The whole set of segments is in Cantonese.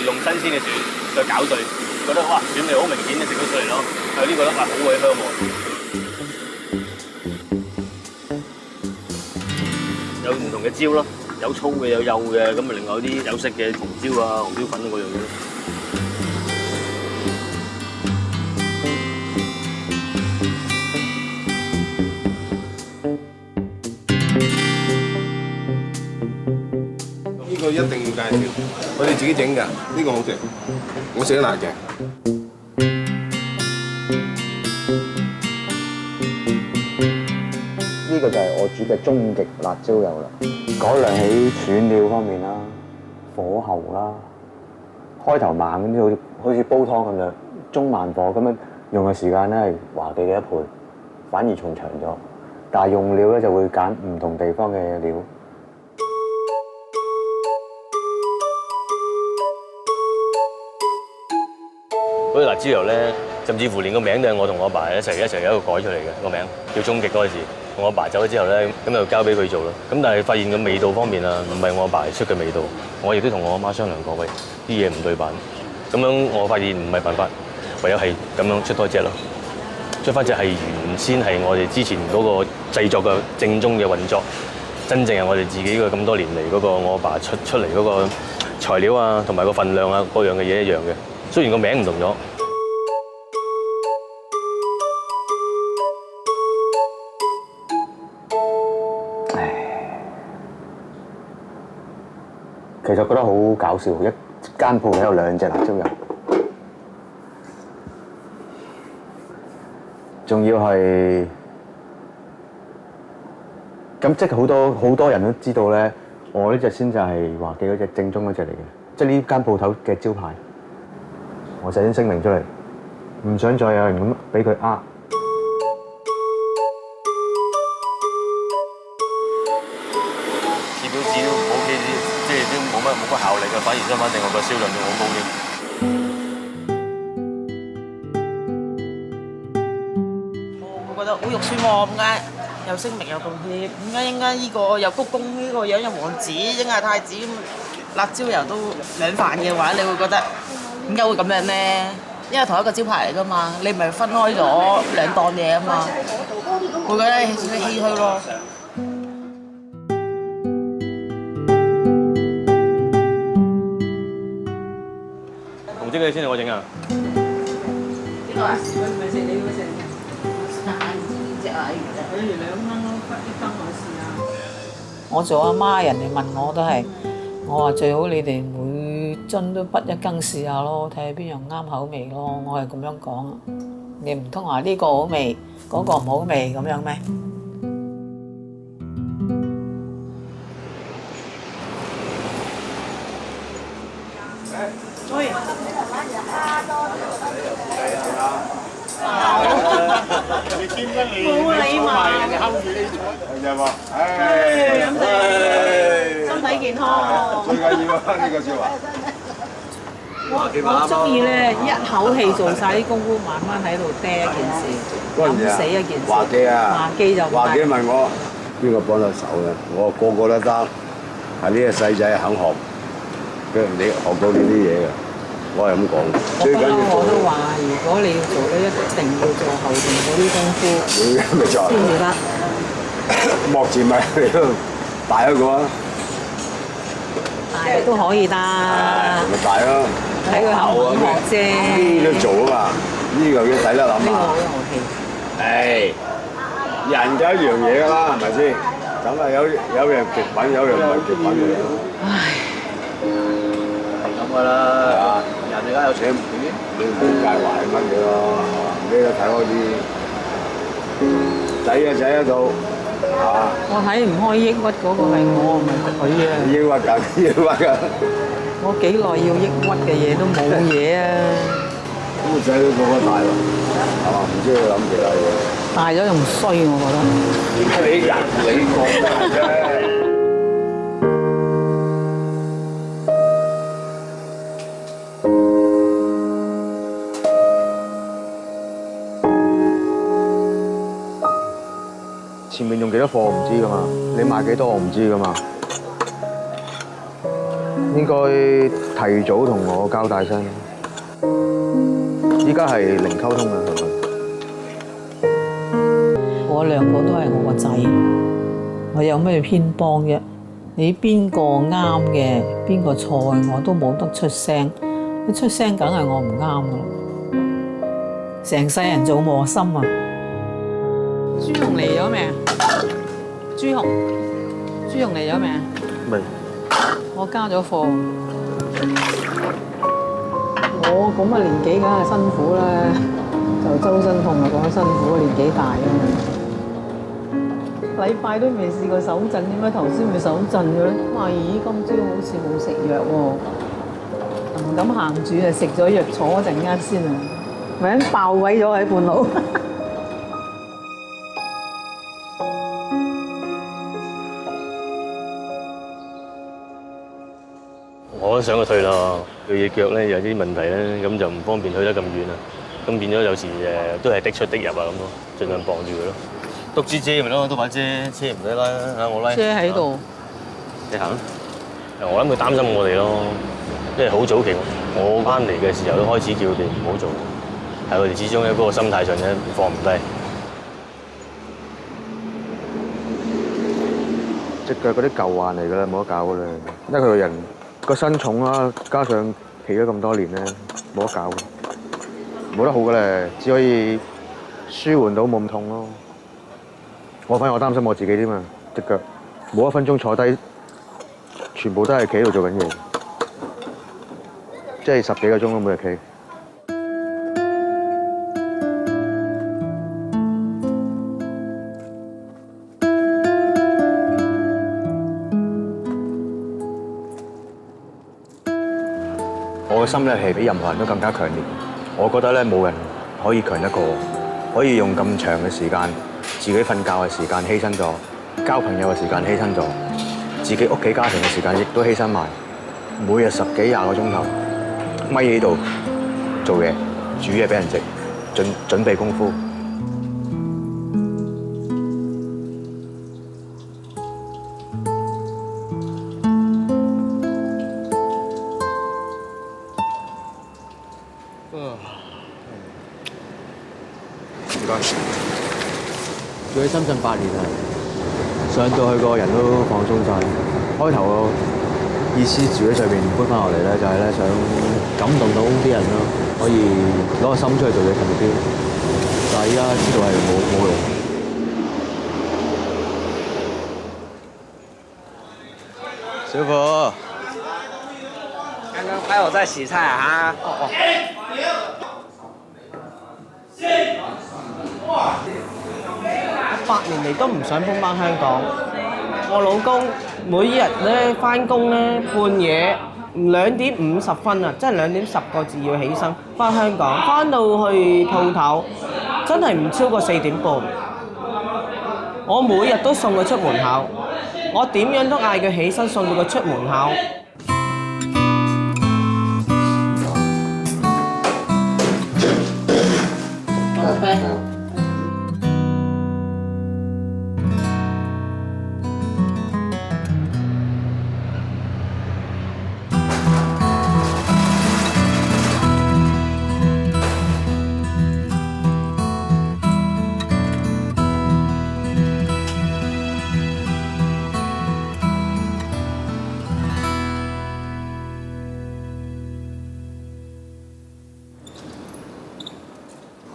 用新鮮嘅蒜再攪碎，覺得哇蒜味好明顯嘅食到出嚟咯。有啲覺得哇好鬼香喎。有唔同嘅椒咯，有粗嘅有幼嘅，咁啊另外有啲有色嘅紅椒啊、紅椒粉嗰樣嘢。呢個一定要介紹，我哋自己整㗎，呢個好食，我食得辣嘅。呢個就係我煮嘅終極辣椒油啦。改良喺選料方面啦，火候啦，開頭慢咁啲，好似煲湯咁樣，中慢火咁樣用嘅時間咧係華記嘅1倍，反而仲長咗。但係用料咧就會揀唔同地方嘅料。嗰啲辣椒油咧，甚至乎連個名都係我同我阿爸一齊有一個改出嚟嘅個名，叫終極嗰陣時。我阿爸走咗之後咧，咁就交俾佢做啦。咁但係發現個味道方面啊，唔係我阿爸出嘅味道。我亦都同我阿媽商量過，喂，啲嘢唔對版。咁樣我發現唔係辦法，唯有係咁樣出多隻咯。出翻隻係原先係我哋之前嗰個製作嘅正宗嘅運作，真正係我哋自己嘅咁多年嚟嗰個我阿爸出嚟嗰個材料啊，同埋個份量啊，各樣嘅嘢一樣嘅。雖然個名唔同咗。其實覺得好搞笑，一間鋪有2隻辣椒油，仲要係咁，即係好多人都知道咧，我呢隻先就係華記嗰隻正宗嗰隻嚟嘅，即係呢間鋪頭嘅招牌。我首先聲明出嚟，唔想再有人咁俾佢呃。試表紙都唔 OK 啲，即係都冇乜效力嘅，反而相反，我個銷量仲好高啲。我會覺得好肉酸喎，點解又星明又共協？點解應該呢個有鞠躬，呢個樣有王子，應該係太子咁？辣椒油都兩飯嘅話，你會覺得點解會咁樣咧？因為同一個招牌嚟㗎嘛，你唔係分開咗2檔嘢啊嘛，會覺得唏噓咯。紅色嘅先係我整啊！呢個啊，佢唔係食你嗰隻，隻啊，佢2蚊咯，一羹我試下。我做阿媽，人哋問我都係，我話最好你哋每樽都滗1羹試下咯，睇下邊樣啱口味咯。我係咁樣講，你唔通話呢個好味，嗰個唔好味咁樣咩？喂。冇禮貌，就話，咁你身體健康。最緊要啊！呢個說話。我中意咧一口氣做晒啲功夫，慢慢喺度嗲一件事，諗死一件事。華記啊，華記就華記問我邊個幫到手嘅，我個個都得，係呢個細仔肯學，你學到呢啲嘢嘅，我係咁講。最緊要我都話，如果你要做咧，一定要做後邊嗰啲功夫，先至得。幕前咪大一個啊！大都可以得，咪大咯，睇佢肯唔肯學啫。呢都做啊嘛，呢個要抵得諗呢個好啊！有氣。誒，人就一樣嘢㗎啦，係咪先？咁啊有樣極品，有樣唔係極品嘅。唉，係咁㗎啦，人而家有錢，你唔好介懷乜嘢咯，你都睇開啲，仔啊仔喺度，係嘛？我睇唔開抑鬱嗰個係我，唔係佢啊！抑鬱㗎，抑鬱㗎。我幾耐要抑鬱嘅嘢都冇嘢啊！咁個仔都講得大喎，係嘛？唔知佢諗其他嘢。大咗仲衰，我覺得。你人你覺得啫。前面用幾多貨我唔知噶嘛，你賣幾多我唔知噶嘛，應該提早同我交代聲。依家係零溝通啊，係咪？我兩個都係我個仔，我有咩偏幫啫？你邊個啱嘅，邊個錯嘅，我都冇得出聲。一出聲，梗係我唔啱噶啦。成世人做磨心啊！朱紅嚟咗未啊？朱紅嚟咗未啊？未。我加咗貨。我咁嘅年紀梗係辛苦啦，就周身痛啊，講辛苦，年紀大啊嘛。禮拜都未試過手震，點解頭先會手震嘅咧？哇！咦，今朝好似冇食藥喎，唔敢行住啊，食咗藥坐一陣間先啊，咪爆位咗喺半路。我都想佢退啦，佢嘅腳咧有啲問題咧，咁就唔方便去得咁遠啦。咁變咗有時都係的出的入啊咁咯，盡量綁住佢咯。篤支遮咪咯，篤把遮，車唔使拉啦，我拉。遮喺度。你行。我諗佢擔心我哋咯，因為好早期我翻嚟嘅時候都開始叫佢哋唔好做，係佢哋始終喺嗰個心態上咧放唔低。隻腳嗰啲舊患嚟㗎啦，冇得搞㗎啦，因為佢個人個身重啦，加上企咗咁多年咧，冇得搞嘅，冇得好嘅咧，只可以舒緩到冇咁痛咯。我反而我擔心我自己添嘛，隻腳冇1分鐘坐低，全部都係企喺度做緊嘢，即係10幾個鐘都每日企。我嘅心咧係比任何人都更加強烈。我覺得咧冇人可以強得過我，可以用咁長嘅時間，自己瞓覺嘅時間犧牲咗，交朋友嘅時間犧牲咗，自己屋企家庭嘅時間亦都犧牲埋。每日10幾20個鐘頭，咪喺度做嘢，煮嘢俾人食，準備功夫。住喺深圳8年啦，上到去個人都放鬆晒。開頭個意思住喺上面搬翻落嚟咧，就係咧想感動到啲人咯，可以攞個心出去做嘢近啲。但係依家知道係冇用。師傅，剛剛拍我在洗菜啊！8年嚟都唔想搬返香港。我老公每日咧返工咧半夜2點50分啊，即係2點10個字要起身返香港，返到去鋪頭真係唔超過4點半。我每日都送佢出門口，我點樣都嗌佢起身送到佢出門口。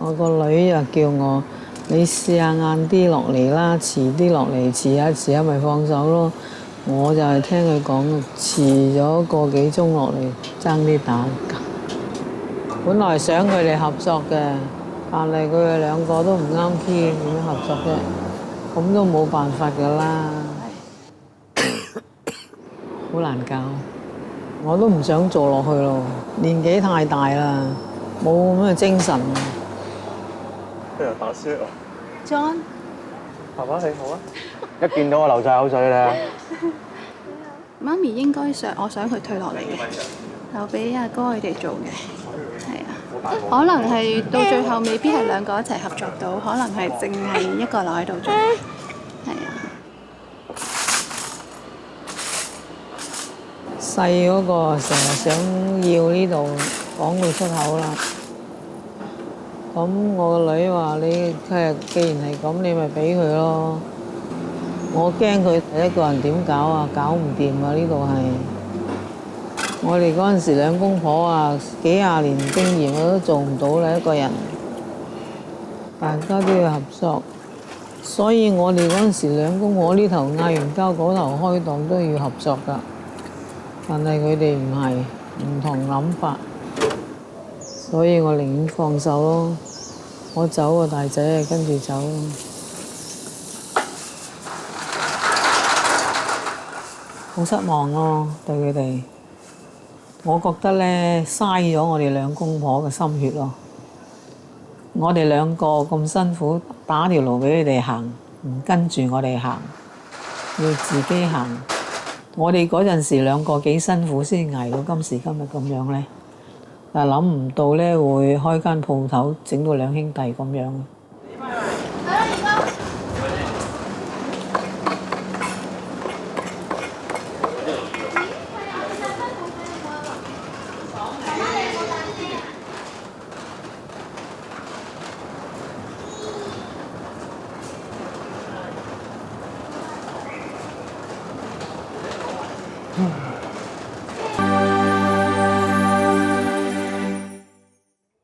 我個女又叫我，你試下晏啲落嚟啦，遲啲落嚟，遲下咪放手咯。我就係聽佢講，遲咗個幾鐘落嚟，爭啲打架。本來想佢哋合作嘅，但係佢哋兩個都唔啱 key，點樣合作啫？咁都冇辦法㗎啦，好難搞。我都唔想做落去咯，年紀太大啦，冇咁嘅精神。佢又打輸啊 John， 爸爸你好啊！一見到我流晒口水咧。媽咪應該我想佢退落嚟嘅，留俾阿哥佢哋做嘅，係啊。可能係到最後未必係兩個一齊合作到，可能係淨係一個留喺度做，係啊。細嗰個成日想要呢度講到出口啦。咁我個女話：你既然係咁，你咪俾佢咯。我驚佢一個人點搞啊，搞唔掂啊！呢度係我哋嗰陣時兩公婆啊，幾廿年經驗我都做唔到啦，一個人。大家都要合作，所以我哋嗰陣時兩公婆呢頭嗌完交，嗰頭開檔都要合作㗎。但係佢哋唔係唔同諗法，所以我寧願放手咯。我走啊，大仔啊，跟住走。好失望咯，對佢哋。我覺得咧，嘥咗我哋兩公婆嘅心血咯。我哋兩個咁辛苦打條路俾佢哋行，唔跟住我哋行，要自己行。我哋嗰陣時兩個幾辛苦先捱到今時今日咁樣咧，但係諗唔到咧會開間鋪頭整到兩兄弟咁樣。